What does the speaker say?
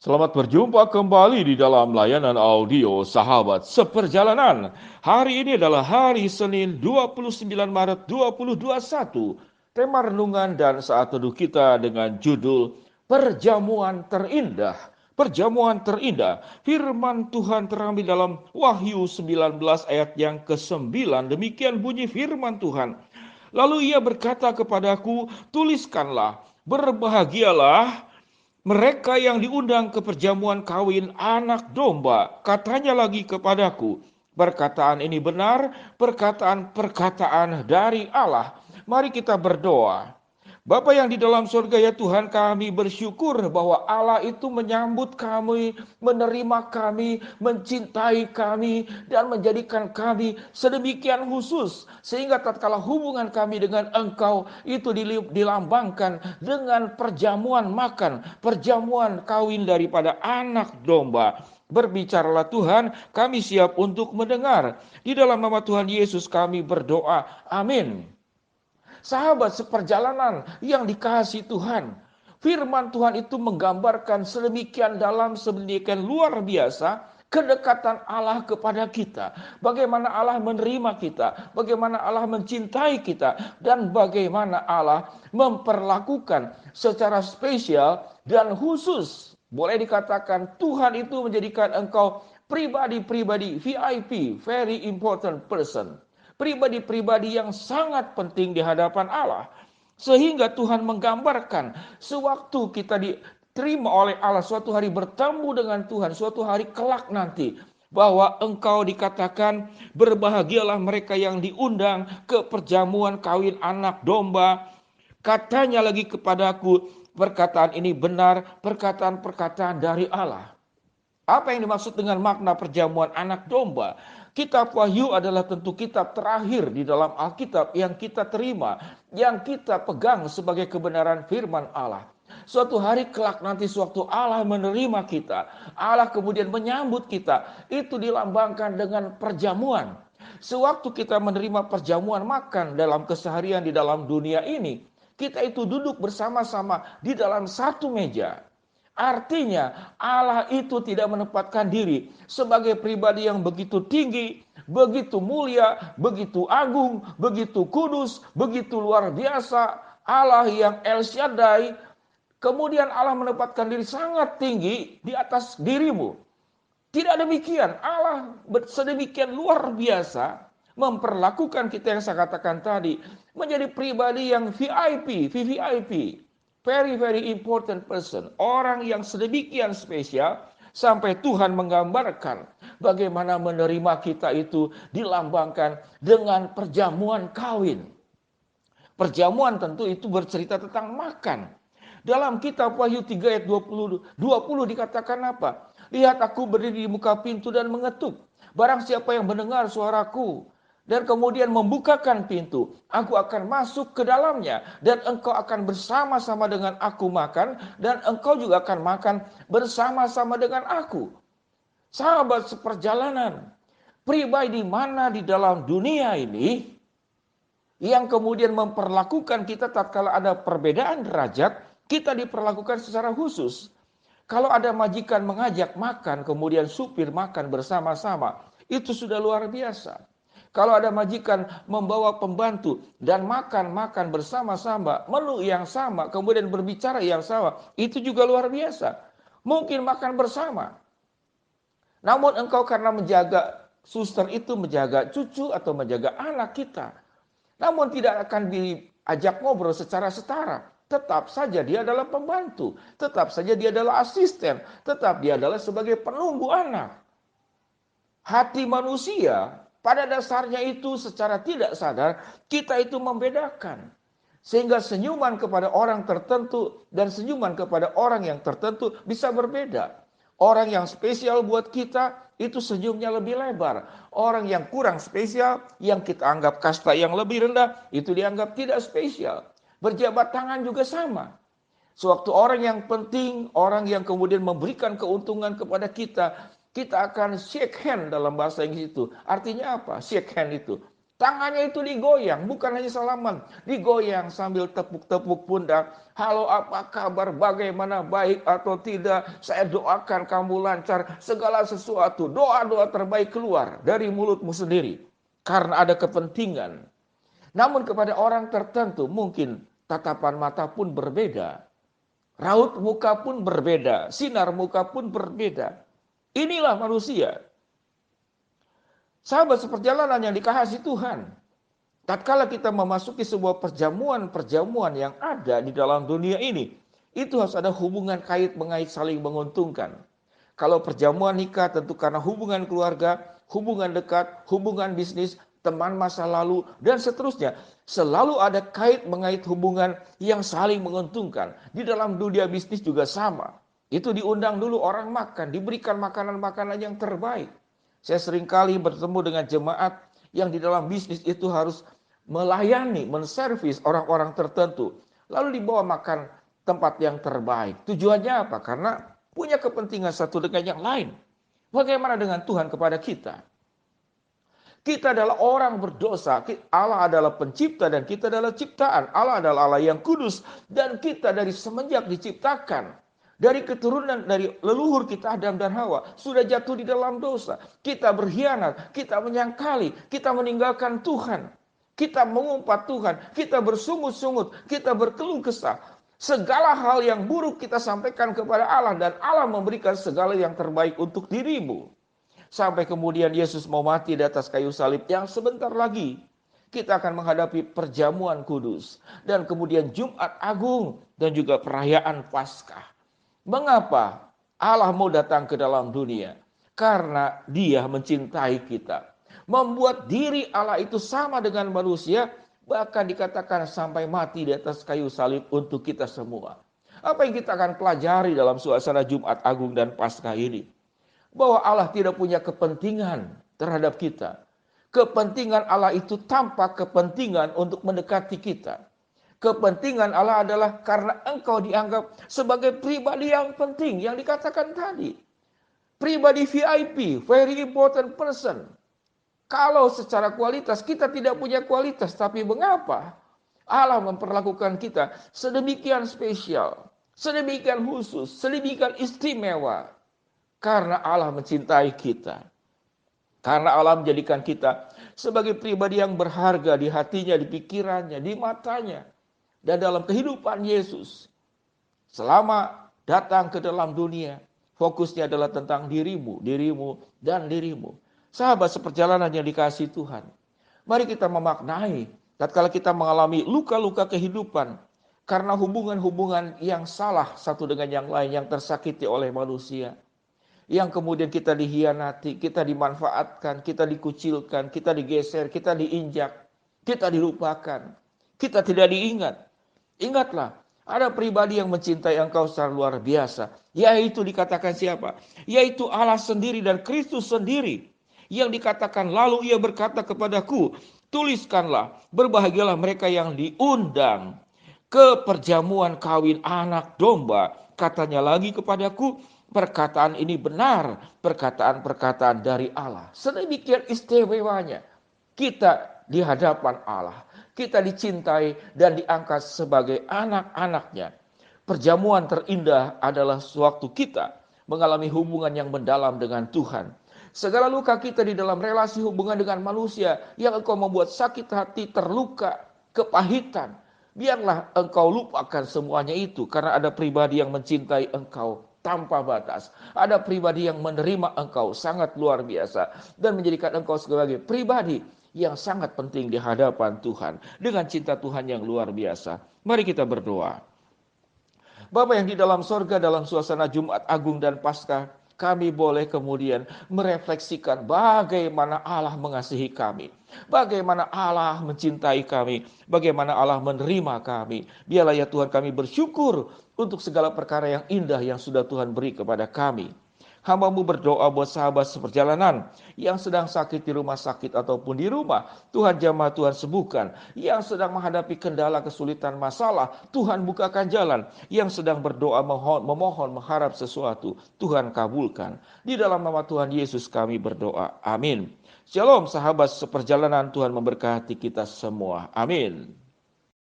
Selamat berjumpa kembali di dalam layanan audio Sahabat Seperjalanan. Hari ini adalah hari Senin 29 Maret 2021. Tema renungan dan saat teduh kita dengan judul Perjamuan Terindah. Perjamuan terindah. Firman Tuhan terambil dalam Wahyu 19 ayat yang ke-9. Demikian bunyi firman Tuhan. Lalu ia berkata kepadaku, tuliskanlah, berbahagialah mereka yang diundang ke perjamuan kawin anak domba. Katanya lagi kepadaku, perkataan ini benar, perkataan-perkataan dari Allah. Mari kita berdoa. Bapa yang di dalam surga, ya Tuhan, kami bersyukur bahwa Allah itu menyambut kami, menerima kami, mencintai kami, dan menjadikan kami sedemikian khusus. Sehingga tatkala hubungan kami dengan Engkau itu dilambangkan dengan perjamuan makan, perjamuan kawin daripada anak domba. Berbicaralah Tuhan, kami siap untuk mendengar. Di dalam nama Tuhan Yesus kami berdoa. Amin. Sahabat seperjalanan yang dikasihi Tuhan, firman Tuhan itu menggambarkan sedemikian dalam, sedemikian luar biasa kedekatan Allah kepada kita. Bagaimana Allah menerima kita, bagaimana Allah mencintai kita, dan bagaimana Allah memperlakukan secara spesial dan khusus. Boleh dikatakan Tuhan itu menjadikan engkau pribadi-pribadi VIP, very important person. Pribadi-pribadi yang sangat penting di hadapan Allah. Sehingga Tuhan menggambarkan sewaktu kita diterima oleh Allah, suatu hari bertemu dengan Tuhan, suatu hari kelak nanti, bahwa engkau dikatakan berbahagialah mereka yang diundang ke perjamuan kawin anak domba. Katanya lagi kepadaku, perkataan ini benar, perkataan-perkataan dari Allah. Apa yang dimaksud dengan makna perjamuan anak domba? Kitab Wahyu adalah tentu kitab terakhir di dalam Alkitab yang kita terima, yang kita pegang sebagai kebenaran firman Allah. Suatu hari kelak nanti sewaktu Allah menerima kita, Allah kemudian menyambut kita, itu dilambangkan dengan perjamuan. Sewaktu kita menerima perjamuan makan dalam keseharian di dalam dunia ini, kita itu duduk bersama-sama di dalam satu meja. Artinya Allah itu tidak menempatkan diri sebagai pribadi yang begitu tinggi, begitu mulia, begitu agung, begitu kudus, begitu luar biasa. Allah yang El Shaddai, kemudian Allah menempatkan diri sangat tinggi di atas dirimu. Tidak demikian, Allah sedemikian luar biasa memperlakukan kita yang saya katakan tadi menjadi pribadi yang VIP, VVIP. Very very important person, orang yang sedemikian spesial sampai Tuhan menggambarkan bagaimana menerima kita itu dilambangkan dengan perjamuan kawin. Perjamuan tentu itu bercerita tentang makan. Dalam kitab Wahyu 3 ayat 20 dikatakan apa? Lihat, aku berdiri di muka pintu dan mengetuk. Barang siapa yang mendengar suaraku dan kemudian membukakan pintu, aku akan masuk ke dalamnya, dan engkau akan bersama-sama dengan aku makan, dan engkau juga akan makan bersama-sama dengan aku. Sahabat seperjalanan, pribadi mana di dalam dunia ini yang kemudian memperlakukan kita tatkala ada perbedaan derajat, kita diperlakukan secara khusus. Kalau ada majikan mengajak makan, kemudian supir makan bersama-sama, itu sudah luar biasa. Kalau ada majikan membawa pembantu dan makan bersama-sama, menu yang sama, kemudian berbicara yang sama, itu juga luar biasa. Mungkin makan bersama. Namun engkau karena menjaga, suster itu menjaga cucu atau menjaga anak kita, namun tidak akan diajak ngobrol secara setara. Tetap saja dia adalah pembantu, tetap saja dia adalah asisten, tetap dia adalah sebagai penunggu anak. Hati manusia pada dasarnya itu secara tidak sadar kita itu membedakan. Sehingga senyuman kepada orang tertentu dan senyuman kepada orang yang tertentu bisa berbeda. Orang yang spesial buat kita itu senyumnya lebih lebar. Orang yang kurang spesial, yang kita anggap kasta yang lebih rendah, itu dianggap tidak spesial. Berjabat tangan juga sama. Sewaktu orang yang penting, orang yang kemudian memberikan keuntungan kepada kita akan shake hand dalam bahasa Inggris itu. Artinya apa? Shake hand itu. Tangannya itu digoyang, bukan hanya salaman, digoyang sambil tepuk-tepuk pundak. Halo, apa kabar? Bagaimana, baik atau tidak? Saya doakan kamu lancar, segala sesuatu. Doa-doa terbaik keluar dari mulutmu sendiri. Karena ada kepentingan. Namun kepada orang tertentu mungkin tatapan mata pun berbeda. Raut muka pun berbeda, sinar muka pun berbeda. Inilah manusia. Sahabat seperjalanan yang dikasihi Tuhan. Tatkala kita memasuki sebuah perjamuan-perjamuan yang ada di dalam dunia ini, itu harus ada hubungan kait mengait saling menguntungkan. Kalau perjamuan nikah tentu karena hubungan keluarga, hubungan dekat, hubungan bisnis, teman masa lalu, dan seterusnya. Selalu ada kait mengait hubungan yang saling menguntungkan. Di dalam dunia bisnis juga sama. Itu diundang dulu orang makan, diberikan makanan-makanan yang terbaik. Saya seringkali bertemu dengan jemaat yang di dalam bisnis itu harus melayani, menservis orang-orang tertentu. Lalu dibawa makan tempat yang terbaik. Tujuannya apa? Karena punya kepentingan satu dengan yang lain. Bagaimana dengan Tuhan kepada kita? Kita adalah orang berdosa. Allah adalah pencipta dan kita adalah ciptaan. Allah adalah Allah yang kudus. Dan kita dari semenjak diciptakan. Dari keturunan, dari leluhur kita Adam dan Hawa. Sudah jatuh di dalam dosa. Kita berkhianat. Kita menyangkali. Kita meninggalkan Tuhan. Kita mengumpat Tuhan. Kita bersungut-sungut. Kita berkeluh kesah. Segala hal yang buruk kita sampaikan kepada Allah. Dan Allah memberikan segala yang terbaik untuk dirimu. Sampai kemudian Yesus mau mati di atas kayu salib yang sebentar lagi kita akan menghadapi perjamuan kudus. Dan kemudian Jumat Agung dan juga perayaan Paskah. Mengapa Allah mau datang ke dalam dunia? Karena Dia mencintai kita. Membuat diri Allah itu sama dengan manusia. Bahkan dikatakan sampai mati di atas kayu salib untuk kita semua. Apa yang kita akan pelajari dalam suasana Jumat Agung dan Paskah ini? Bahwa Allah tidak punya kepentingan terhadap kita. Kepentingan Allah itu tanpa kepentingan untuk mendekati kita. Kepentingan Allah adalah karena engkau dianggap sebagai pribadi yang penting yang dikatakan tadi. Pribadi VIP, very important person. Kalau secara kualitas kita tidak punya kualitas, tapi mengapa Allah memperlakukan kita sedemikian spesial, sedemikian khusus, sedemikian istimewa? Karena Allah mencintai kita. Karena Allah menjadikan kita sebagai pribadi yang berharga di hatinya, di pikirannya, di matanya. Dan dalam kehidupan Yesus. Selama datang ke dalam dunia, fokusnya adalah tentang dirimu, dirimu, dan dirimu. Sahabat seperjalanan yang dikasihi Tuhan. Mari kita memaknai tatkala kita mengalami luka-luka kehidupan. Karena hubungan-hubungan yang salah satu dengan yang lain yang tersakiti oleh manusia. Yang kemudian kita dihianati, kita dimanfaatkan, kita dikucilkan, kita digeser, kita diinjak, kita dilupakan, kita tidak diingat. Ingatlah, ada pribadi yang mencintai engkau secara luar biasa. Yaitu dikatakan siapa? Yaitu Allah sendiri dan Kristus sendiri. Yang dikatakan lalu ia berkata kepadaku, tuliskanlah, berbahagialah mereka yang diundang ke perjamuan kawin anak domba. Katanya lagi kepadaku, perkataan ini benar, perkataan-perkataan dari Allah. Sedemikian istimewanya kita di hadapan Allah. Kita dicintai dan diangkat sebagai anak-anaknya. Perjamuan terindah adalah sewaktu kita mengalami hubungan yang mendalam dengan Tuhan. Segala luka kita di dalam relasi hubungan dengan manusia yang engkau membuat sakit hati, terluka, kepahitan. Biarlah engkau lupakan semuanya itu karena ada pribadi yang mencintai engkau tanpa batas. Ada pribadi yang menerima engkau sangat luar biasa dan menjadikan engkau sebagai pribadi yang sangat penting di hadapan Tuhan dengan cinta Tuhan yang luar biasa. Mari kita berdoa. Bapa yang di dalam sorga, dalam suasana Jumat Agung dan Paskah, kami boleh kemudian merefleksikan bagaimana Allah mengasihi kami. Bagaimana Allah mencintai kami. Bagaimana Allah menerima kami. Biarlah ya Tuhan kami bersyukur untuk segala perkara yang indah yang sudah Tuhan beri kepada kami. Hamba-Mu berdoa buat sahabat seperjalanan yang sedang sakit di rumah sakit ataupun di rumah. Tuhan jamah, Tuhan sembuhkan. Yang sedang menghadapi kendala, kesulitan, masalah, Tuhan bukakan jalan. Yang sedang berdoa, memohon, mengharap sesuatu, Tuhan kabulkan. Di dalam nama Tuhan Yesus kami berdoa. Amin. Shalom sahabat seperjalanan, Tuhan memberkati kita semua. Amin.